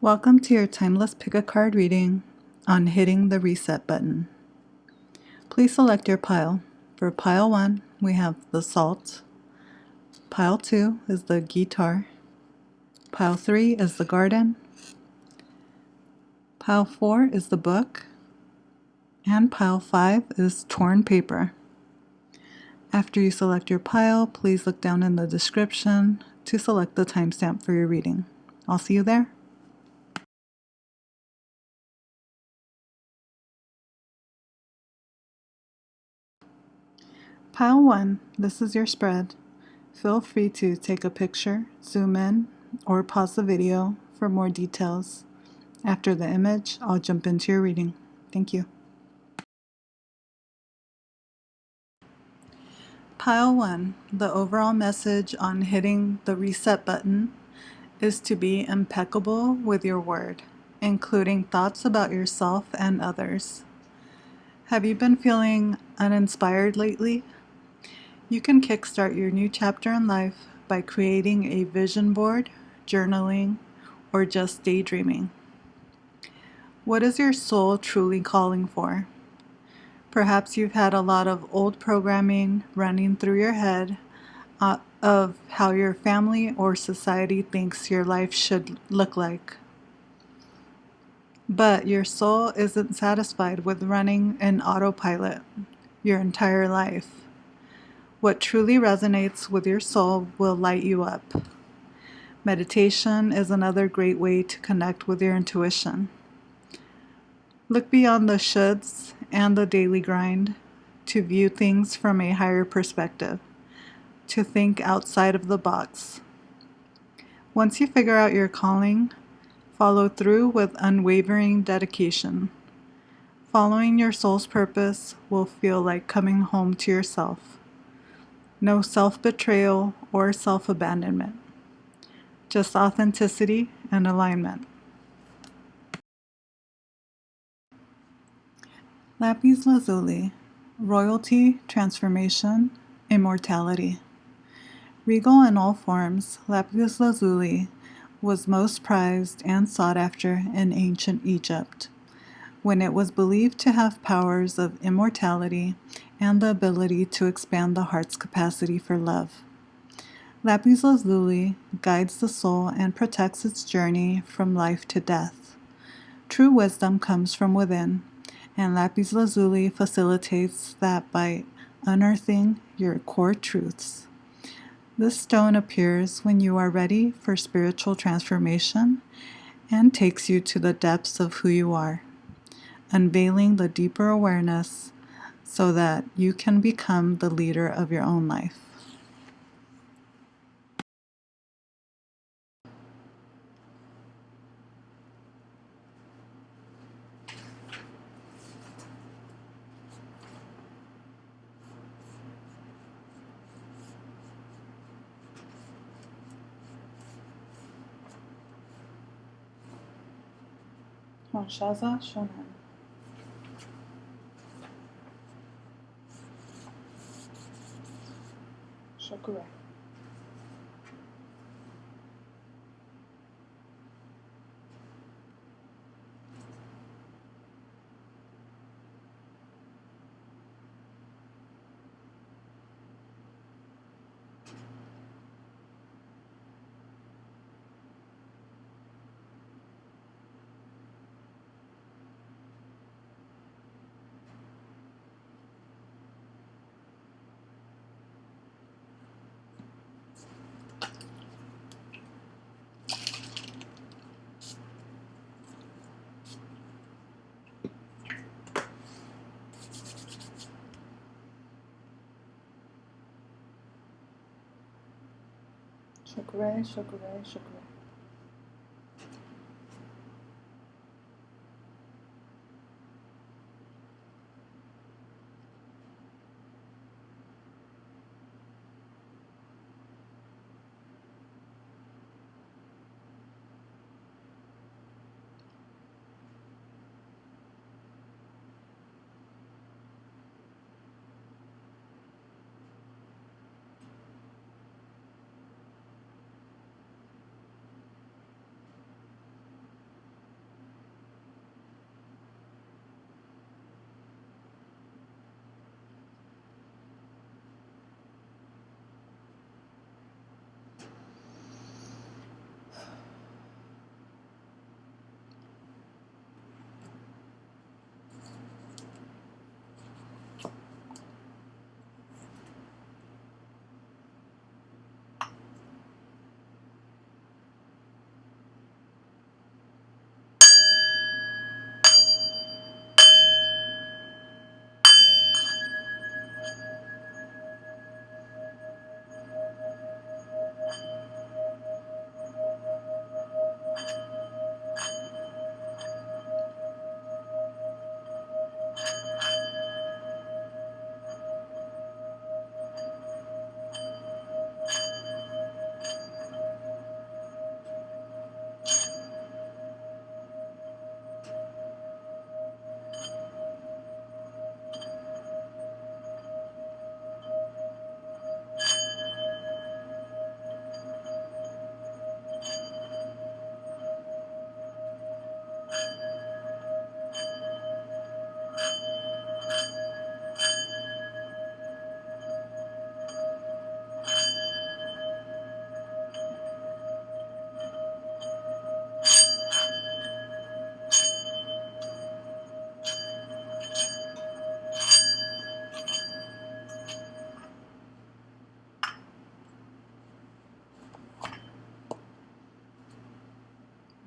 Welcome to your Timeless Pick a Card reading on hitting the reset button. Please select your pile. For pile 1, we have the salt. Pile 2 is the guitar. Pile 3 is the garden. Pile 4 is the book. And pile 5 is torn paper. After you select your pile, please look down in the description to select the timestamp for your reading. I'll see you there. Pile 1, this is your spread. Feel free to take a picture, zoom in, or pause the video for more details. After the image, I'll jump into your reading. Thank you. Pile 1, the overall message on hitting the reset button is to be impeccable with your word, including thoughts about yourself and others. Have you been feeling uninspired lately? You can kickstart your new chapter in life by creating a vision board, journaling, or just daydreaming. What is your soul truly calling for? Perhaps you've had a lot of old programming running through your head of how your family or society thinks your life should look like. But your soul isn't satisfied with running in autopilot your entire life. What truly resonates with your soul will light you up. Meditation is another great way to connect with your intuition. Look beyond the shoulds and the daily grind to view things from a higher perspective, to think outside of the box. Once you figure out your calling, follow through with unwavering dedication. Following your soul's purpose will feel like coming home to yourself. No self-betrayal or self-abandonment, just authenticity and alignment. Lapis lazuli, royalty, transformation, immortality. Regal in all forms, lapis lazuli was most prized and sought after in ancient Egypt, when it was believed to have powers of immortality and the ability to expand the heart's capacity for love. Lapis lazuli guides the soul and protects its journey from life to death. True wisdom comes from within, and lapis lazuli facilitates that by unearthing your core truths. This stone appears when you are ready for spiritual transformation and takes you to the depths of who you are, unveiling the deeper awareness so that you can become the leader of your own life. Honshaza Shonan. Shokure. Shokure, shokure, shokure.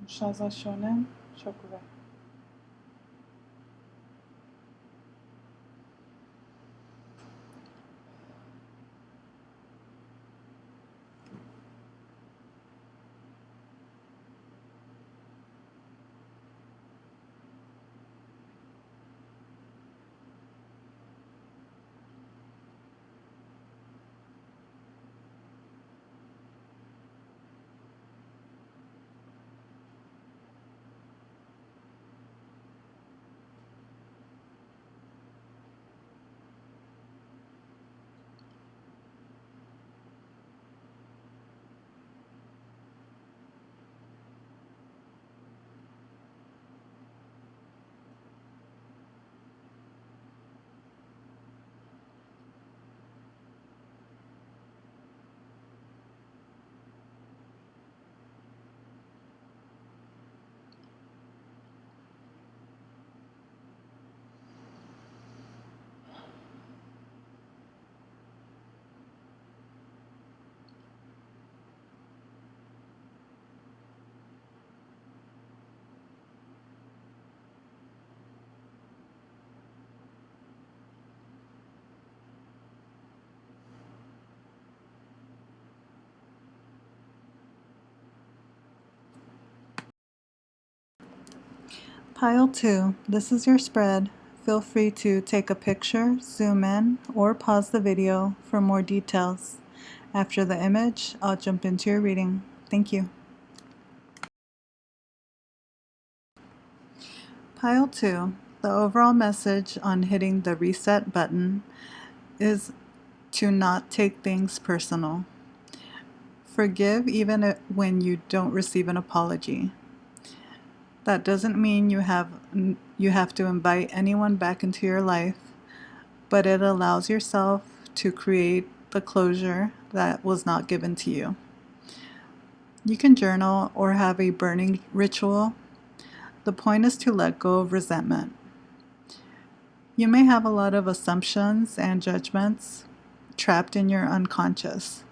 Shaza Shonen Shokugeki. Pile 2. This is your spread. Feel free to take a picture, zoom in, or pause the video for more details. After the image, I'll jump into your reading. Thank you. Pile 2. The overall message on hitting the reset button is to not take things personal. Forgive even when you don't receive an apology. That doesn't mean you have to invite anyone back into your life, but it allows yourself to create the closure that was not given to you. You can journal or have a burning ritual. The point is to let go of resentment. You may have a lot of assumptions and judgments trapped in your unconscious.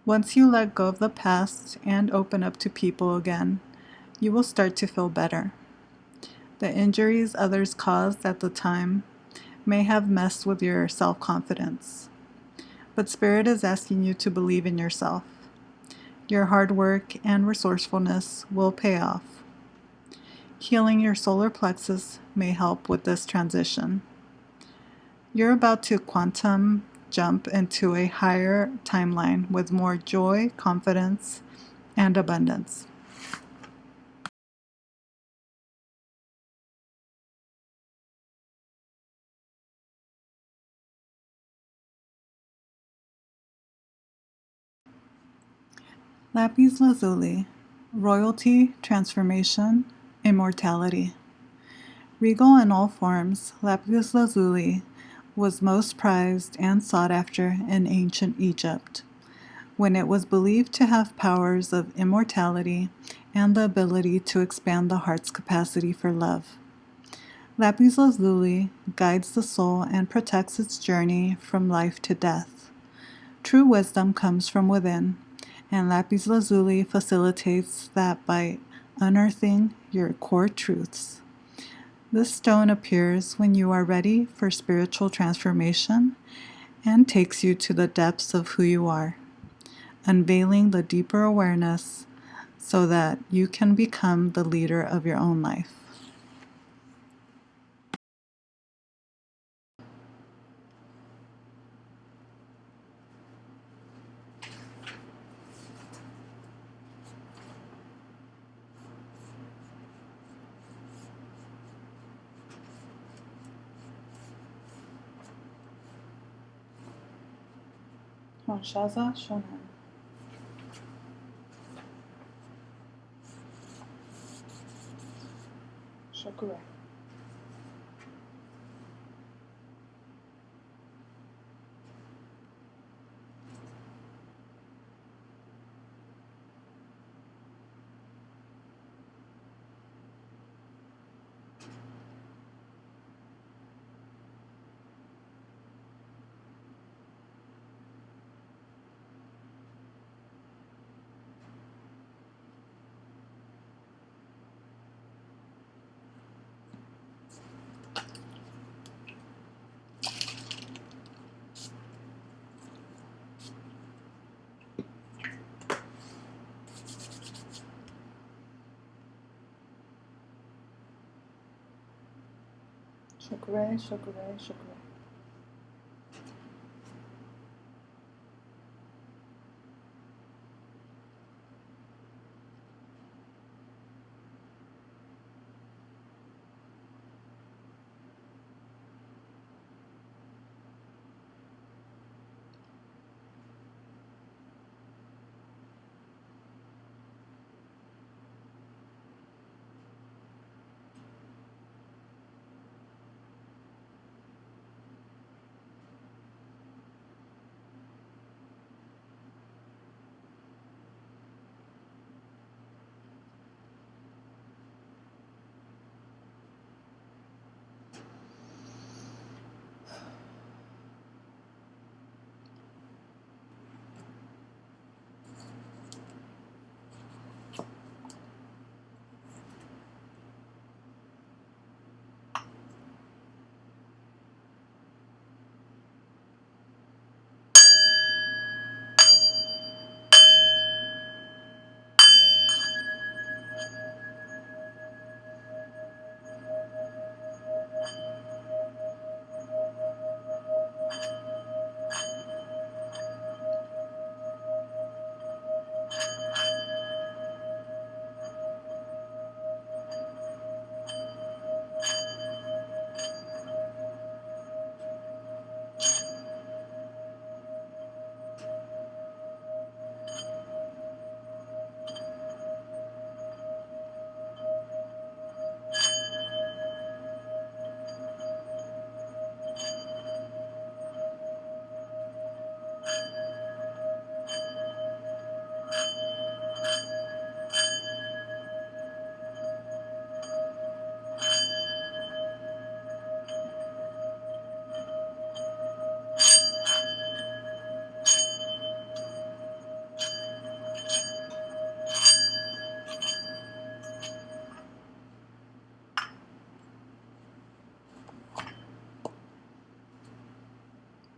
Once you let go of the past and open up to people again, you will start to feel better. The injuries others caused at the time may have messed with your self-confidence, but Spirit is asking you to believe in yourself. Your hard work and resourcefulness will pay off. Healing your solar plexus may help with this transition. You're about to quantum jump into a higher timeline with more joy, confidence, and abundance. Lapis Lazuli, royalty, transformation, immortality. Regal in all forms, lapis lazuli was most prized and sought after in ancient Egypt, when it was believed to have powers of immortality and the ability to expand the heart's capacity for love. Lapis lazuli guides the soul and protects its journey from life to death. True wisdom comes from within, and lapis lazuli facilitates that by unearthing your core truths. This stone appears when you are ready for spiritual transformation and takes you to the depths of who you are, unveiling the deeper awareness so that you can become the leader of your own life. Shaza Shonen. Shokugeki. Shukre, shukre, shukre.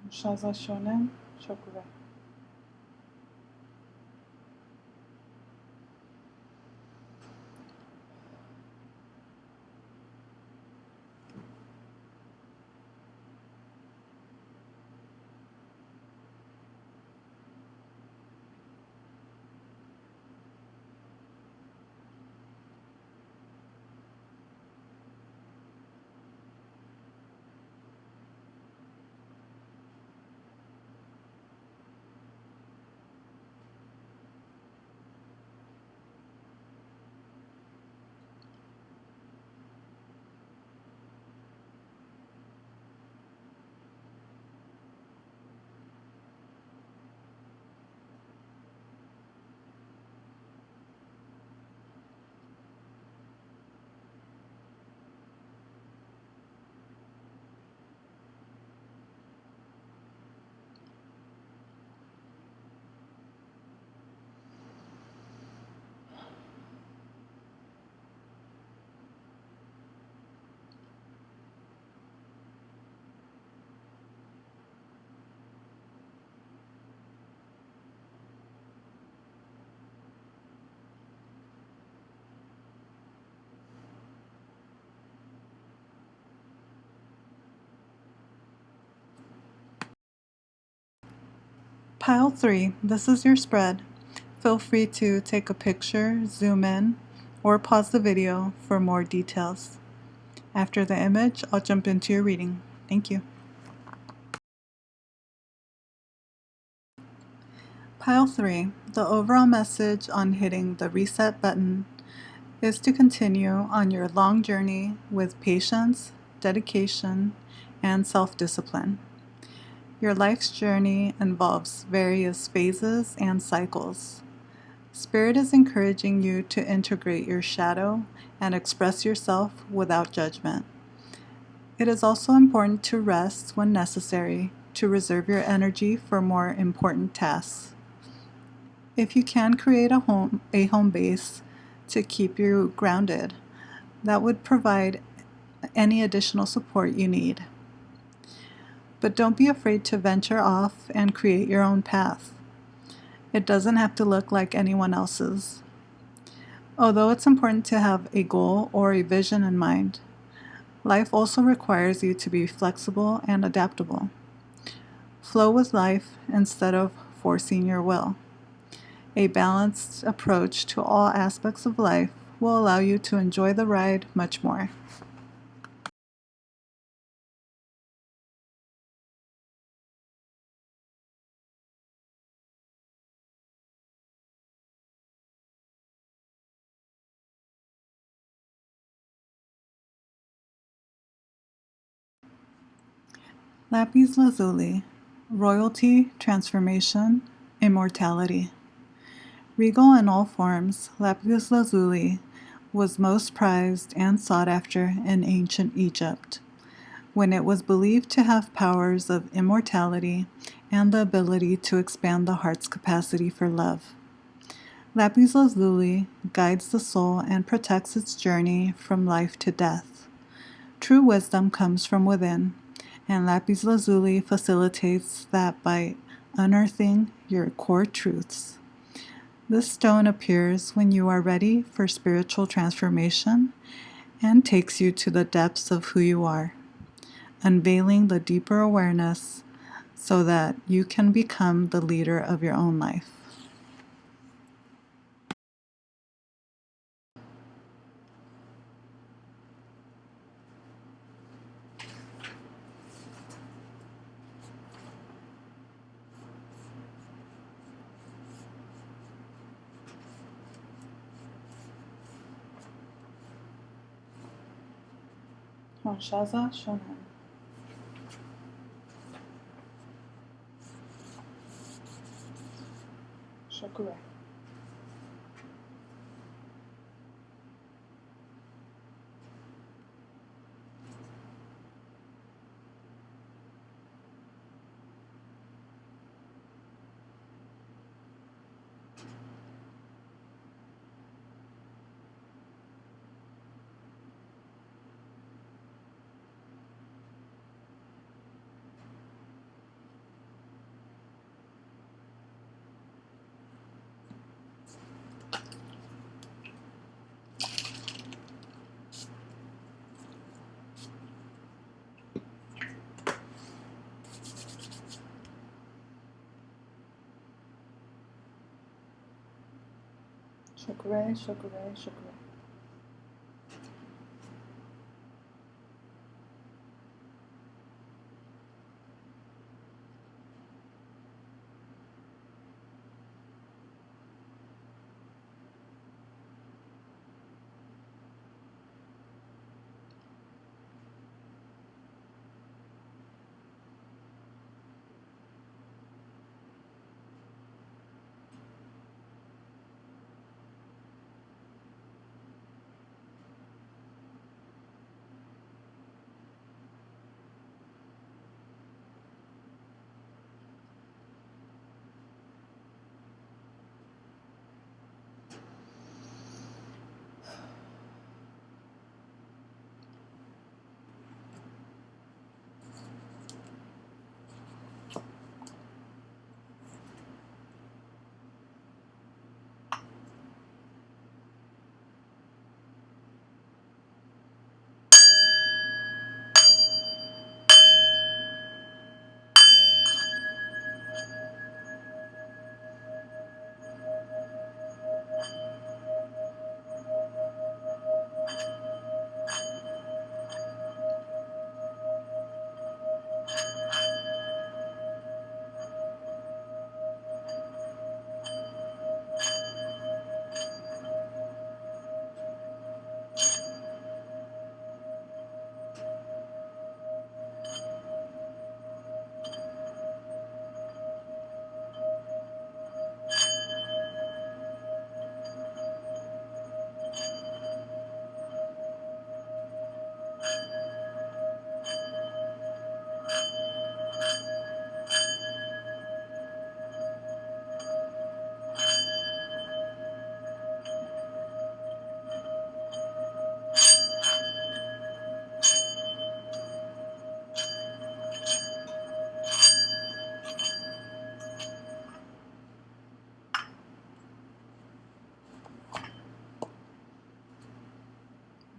Shaza shonen, shukre. Pile 3, this is your spread. Feel free to take a picture, zoom in, or pause the video for more details. After the image, I'll jump into your reading. Thank you. Pile 3, the overall message on hitting the reset button is to continue on your long journey with patience, dedication, and self-discipline. Your life's journey involves various phases and cycles. Spirit is encouraging you to integrate your shadow and express yourself without judgment. It is also important to rest when necessary to reserve your energy for more important tasks. If you can create a home base to keep you grounded, that would provide any additional support you need. But don't be afraid to venture off and create your own path. It doesn't have to look like anyone else's. Although it's important to have a goal or a vision in mind, Life also requires you to be flexible and adaptable. Flow with life instead of forcing your will. A balanced approach to all aspects of life will allow you to enjoy the ride much more. Lapis Lazuli, Royalty, Transformation, Immortality. Regal in all forms, lapis lazuli was most prized and sought after in ancient Egypt, when it was believed to have powers of immortality and the ability to expand the heart's capacity for love. Lapis lazuli guides the soul and protects its journey from life to death. True wisdom comes from within, and lapis lazuli facilitates that by unearthing your core truths. This stone appears when you are ready for spiritual transformation and takes you to the depths of who you are, unveiling the deeper awareness so that you can become the leader of your own life. Honshaza Shonen. Shokure. Shokure, shokure, shokure.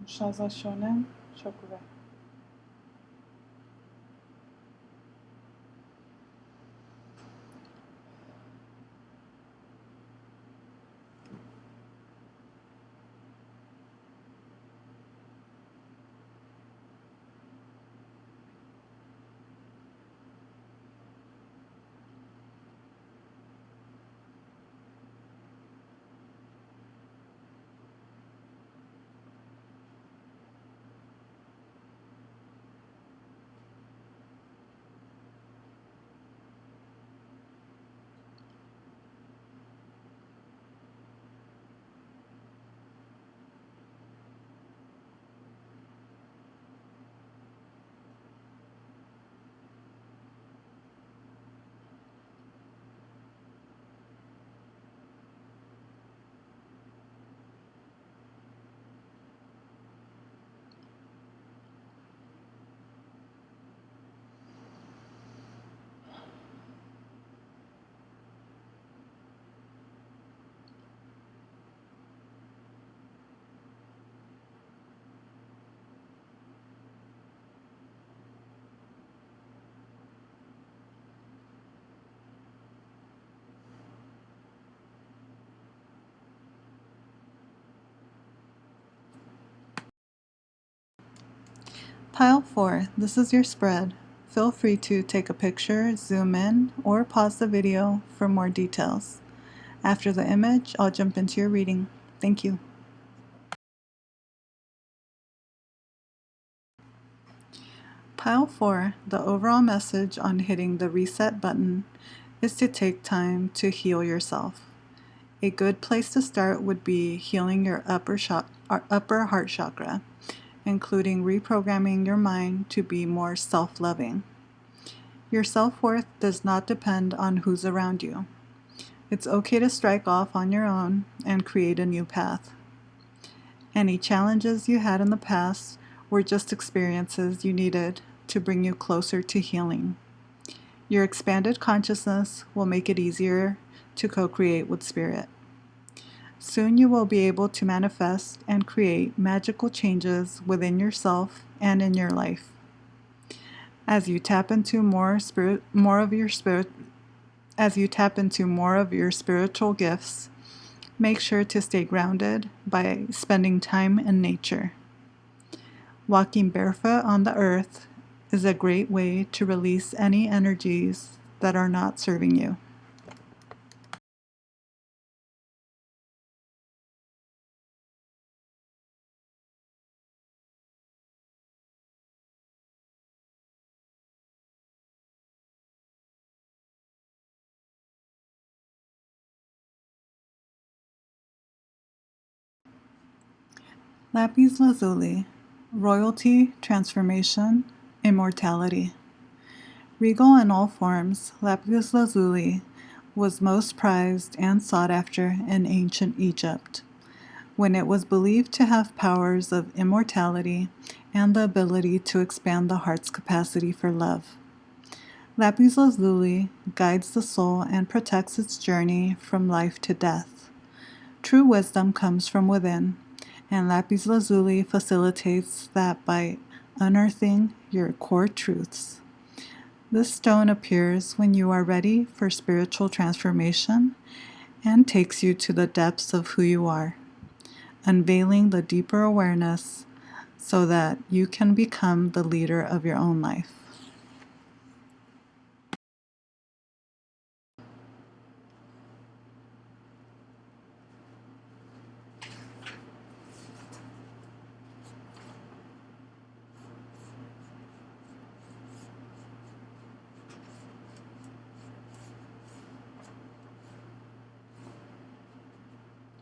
Honshaza Shonen, shokure. Pile 4, this is your spread. Feel free to take a picture, zoom in, or pause the video for more details. After the image, I'll jump into your reading. Thank you. Pile 4, the overall message on hitting the reset button is to take time to heal yourself. A good place to start would be healing your upper heart chakra, including reprogramming your mind to be more self-loving. Your self-worth does not depend on who's around you. It's okay to strike off on your own and create a new path. Any challenges you had in the past were just experiences you needed to bring you closer to healing. Your expanded consciousness will make it easier to co-create with Spirit. Soon you will be able to manifest and create magical changes within yourself and in your life. As you tap into more of your spiritual gifts, make sure to stay grounded by spending time in nature. Walking barefoot on the earth is a great way to release any energies that are not serving you. Lapis Lazuli, royalty, transformation, immortality. Regal in all forms, lapis lazuli was most prized and sought after in ancient Egypt, when it was believed to have powers of immortality and the ability to expand the heart's capacity for love. Lapis lazuli guides the soul and protects its journey from life to death. True wisdom comes from within, and lapis lazuli facilitates that by unearthing your core truths. This stone appears when you are ready for spiritual transformation and takes you to the depths of who you are, unveiling the deeper awareness so that you can become the leader of your own life.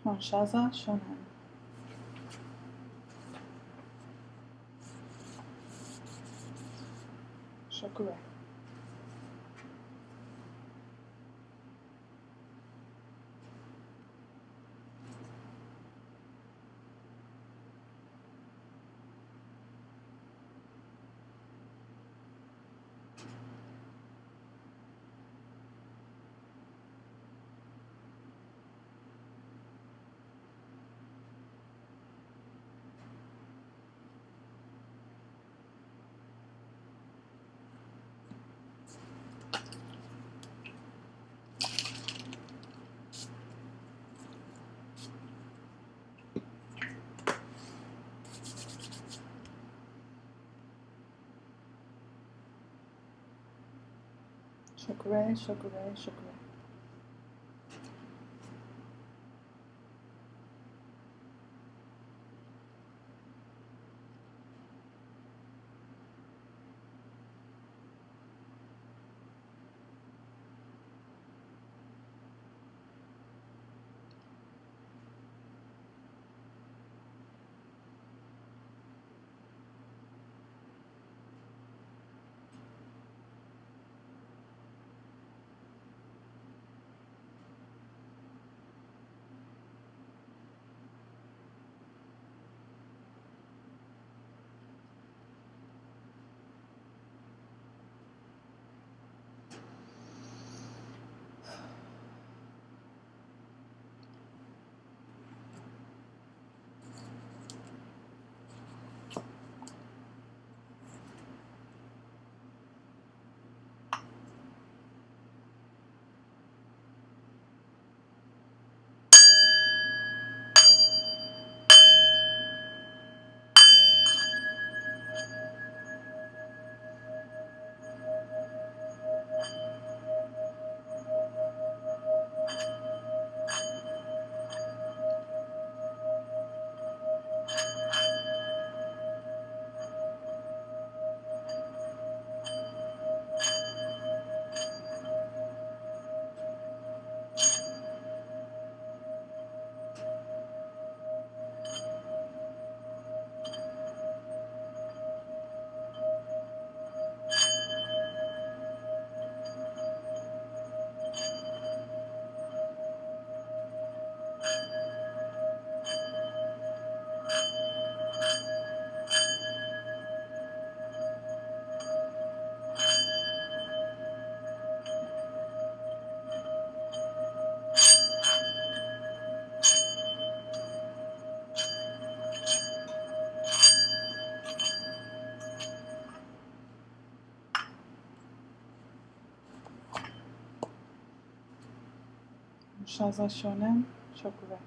Honshaza Shonen. Shokure. Shokure, shokure, shokure. Shaza Shonen Shokure.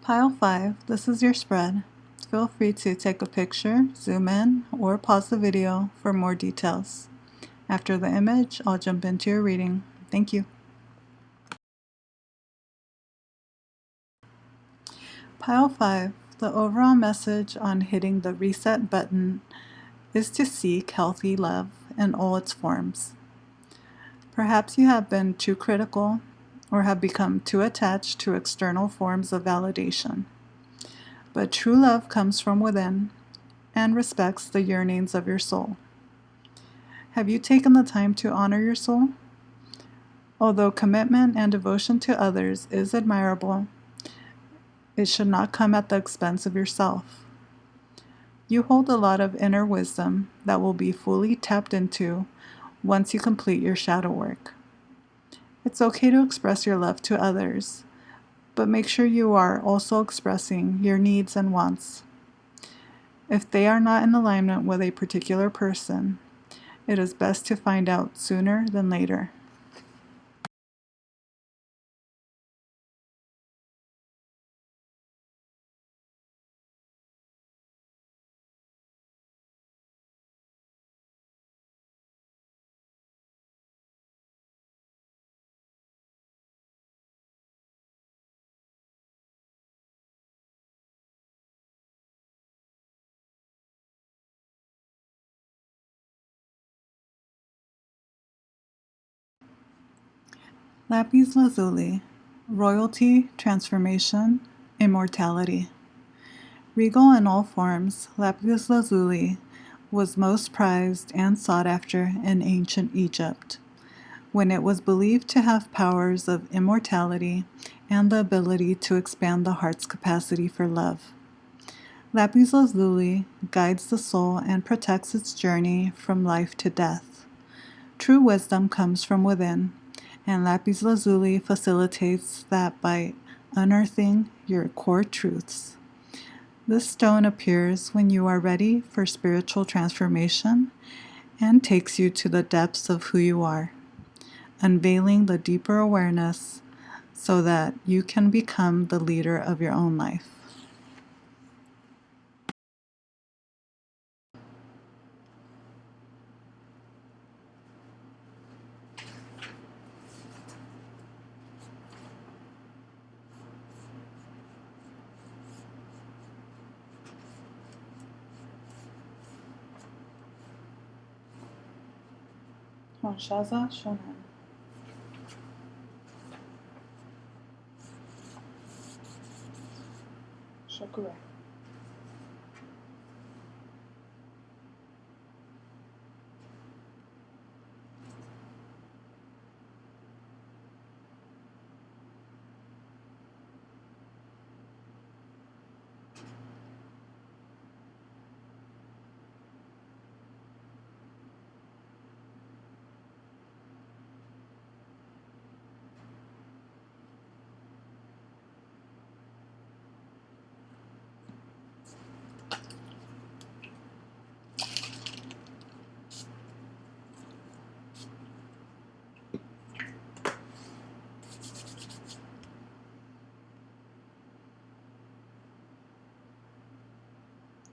Pile 5, this is your spread. Feel free to take a picture, zoom in, or pause the video for more details. After the image, I'll jump into your reading. Thank you. Pile 5, the overall message on hitting the reset button is to seek healthy love in all its forms. Perhaps you have been too critical or have become too attached to external forms of validation. But true love comes from within and respects the yearnings of your soul. Have you taken the time to honor your soul? Although commitment and devotion to others is admirable, it should not come at the expense of yourself. You hold a lot of inner wisdom that will be fully tapped into once you complete your shadow work. It's okay to express your love to others, but make sure you are also expressing your needs and wants. If they are not in alignment with a particular person, it is best to find out sooner than later. Lapis Lazuli, Royalty, Transformation, Immortality. Regal in all forms, lapis lazuli was most prized and sought after in ancient Egypt, when it was believed to have powers of immortality and the ability to expand the heart's capacity for love. Lapis lazuli guides the soul and protects its journey from life to death. True wisdom comes from within, and lapis lazuli facilitates that by unearthing your core truths. This stone appears when you are ready for spiritual transformation and takes you to the depths of who you are, unveiling the deeper awareness so that you can become the leader of your own life. Shaza Shonen. Shokure.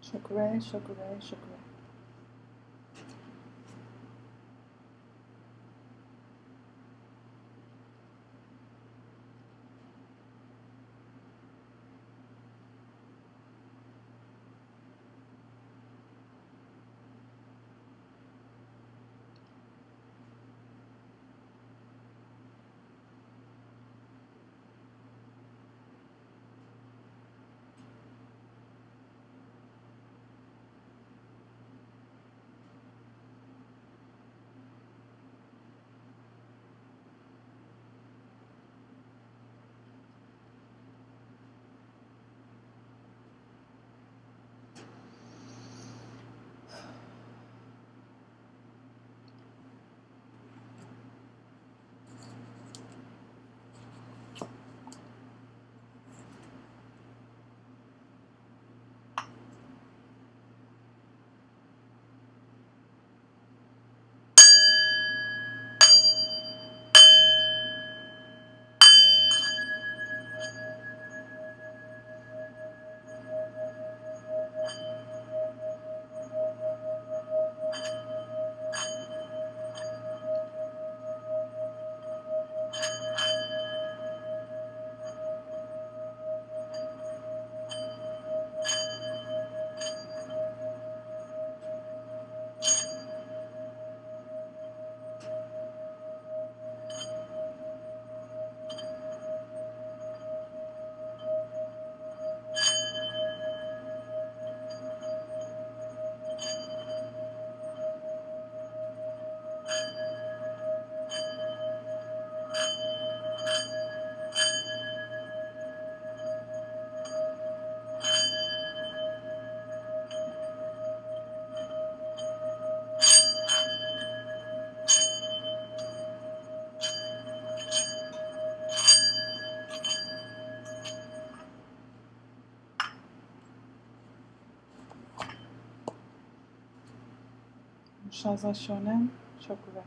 Shukre, shukre, shukre. Shaza shonen, shukre.